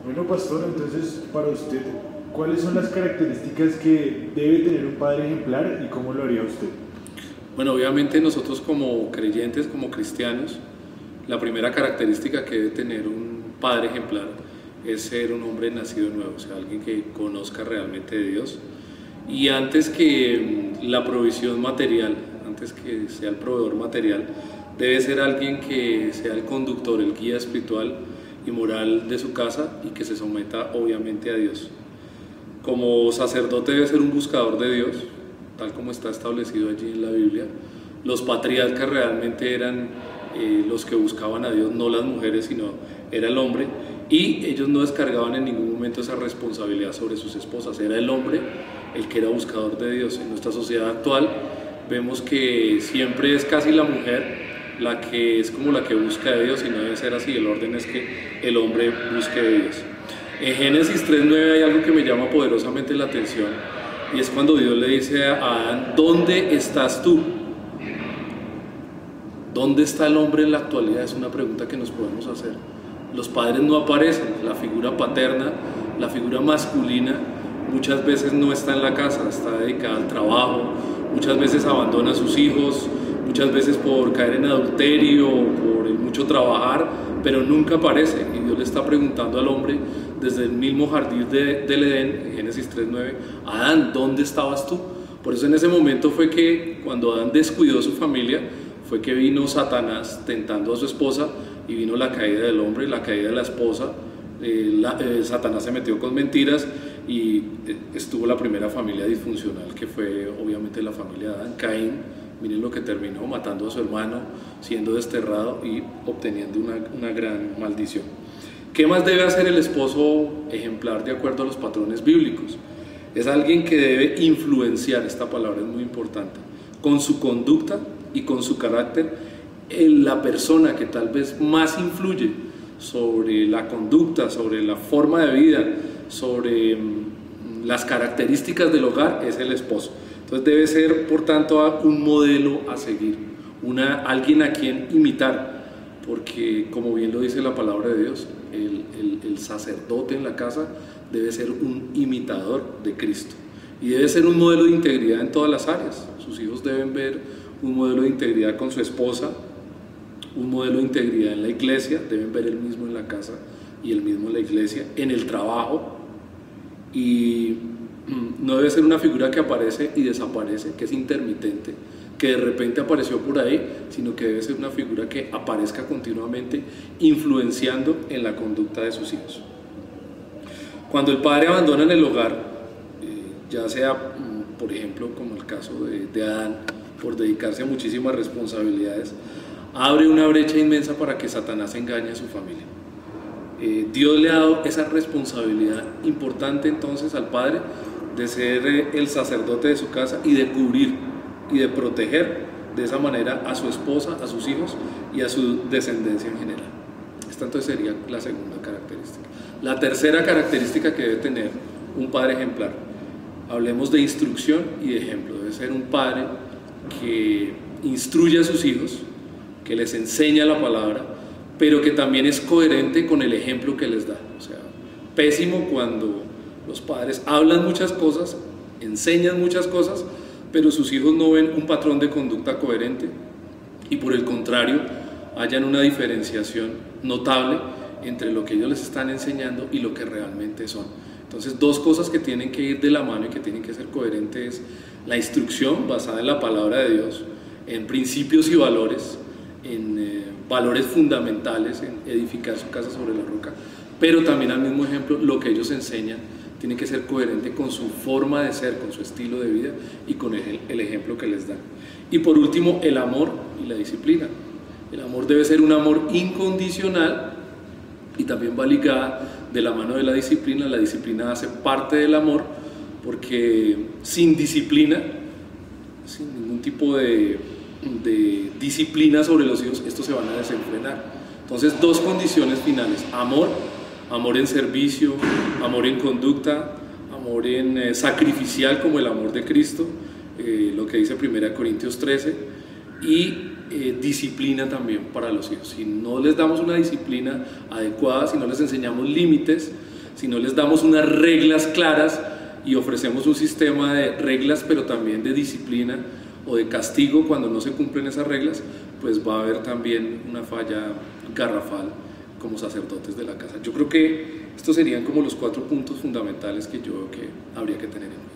Bueno, pastor, entonces, para usted, ¿cuáles son las características que debe tener un padre ejemplar y cómo lo haría usted? Bueno, obviamente nosotros como creyentes, como cristianos, la primera característica que debe tener un padre ejemplar es ser un hombre nacido nuevo, o sea, alguien que conozca realmente de Dios. Y antes que la provisión material, antes que sea el proveedor material, debe ser alguien que sea el conductor, el guía espiritual y moral de su casa y que se someta obviamente a Dios. Como sacerdote debe ser un buscador de Dios, tal como está establecido allí en la Biblia. Los patriarcas realmente eran los que buscaban a Dios, no las mujeres, sino era el hombre, y ellos no descargaban en ningún momento esa responsabilidad sobre sus esposas, era el hombre el que era buscador de Dios. En nuestra sociedad actual vemos que siempre es casi la mujer la que es como la que busca de Dios, y no debe ser así. El orden es que el hombre busque de Dios. En Génesis 3:9 hay algo que me llama poderosamente la atención, y es cuando Dios le dice a Adán: ¿dónde estás tú? ¿Dónde está el hombre en la actualidad? Es una pregunta que nos podemos hacer. Los padres no aparecen, la figura paterna, la figura masculina, muchas veces no está en la casa, está dedicada al trabajo, muchas veces abandona a sus hijos, muchas veces por caer en adulterio, por el mucho trabajar, pero nunca aparece. Y Dios le está preguntando al hombre desde el mismo jardín del Edén, en Génesis 3:9, Adán, ¿dónde estabas tú? Por eso en ese momento fue que cuando Adán descuidó su familia, fue que vino Satanás tentando a su esposa, y vino la caída del hombre, la caída de la esposa. Satanás se metió con mentiras y estuvo la primera familia disfuncional, que fue obviamente la familia de Adán. Caín, miren lo que terminó, matando a su hermano, siendo desterrado y obteniendo una gran maldición. ¿Qué más debe hacer el esposo ejemplar de acuerdo a los patrones bíblicos? Es alguien que debe influenciar, esta palabra es muy importante, con su conducta y con su carácter, en la persona que tal vez más influye sobre la conducta, sobre la forma de vida, sobre las características del hogar, es el esposo. Entonces debe ser, por tanto, un modelo a seguir, alguien a quien imitar, porque como bien lo dice la palabra de Dios, el sacerdote en la casa debe ser un imitador de Cristo, y debe ser un modelo de integridad en todas las áreas. Sus hijos deben ver un modelo de integridad con su esposa, un modelo de integridad en la iglesia, deben ver el mismo en la casa y el mismo en la iglesia, en el trabajo. Y no debe ser una figura que aparece y desaparece, que es intermitente, que de repente apareció por ahí, sino que debe ser una figura que aparezca continuamente, influenciando en la conducta de sus hijos. Cuando el padre abandona en el hogar, ya sea, por ejemplo, como el caso de Adán, por dedicarse a muchísimas responsabilidades, abre una brecha inmensa para que Satanás engañe a su familia. Dios le ha dado esa responsabilidad importante entonces al padre de ser el sacerdote de su casa y de cubrir y de proteger de esa manera a su esposa, a sus hijos y a su descendencia en general. Esta entonces sería la segunda característica. La tercera característica que debe tener un padre ejemplar, hablemos de instrucción y de ejemplo. Debe ser un padre que instruye a sus hijos, que les enseña la palabra, pero que también es coherente con el ejemplo que les da. O sea, pésimo cuando los padres hablan muchas cosas, enseñan muchas cosas, pero sus hijos no ven un patrón de conducta coherente, y por el contrario, hayan una diferenciación notable entre lo que ellos les están enseñando y lo que realmente son. Entonces, dos cosas que tienen que ir de la mano y que tienen que ser coherentes: la instrucción basada en la palabra de Dios, en principios y valores, en valores fundamentales, en edificar su casa sobre la roca, pero también, al mismo ejemplo, lo que ellos enseñan tiene que ser coherente con su forma de ser, con su estilo de vida y con el ejemplo que les dan. Y por último, el amor y la disciplina. El amor debe ser un amor incondicional, y también va ligada de la mano de la disciplina. La disciplina hace parte del amor, porque sin disciplina, sin ningún tipo de disciplina sobre los hijos, estos se van a desenfrenar. Entonces, dos condiciones finales: amor en servicio, amor en conducta, amor en sacrificial como el amor de Cristo, lo que dice 1 Corintios 13, y disciplina también para los hijos. Si no les damos una disciplina adecuada, si no les enseñamos límites, Si no les damos unas reglas claras y ofrecemos un sistema de reglas, pero también de disciplina o de castigo cuando no se cumplen esas reglas, pues va a haber también una falla garrafal como sacerdotes de la casa. Yo creo que estos serían como los 4 puntos fundamentales que yo veo que habría que tener en cuenta.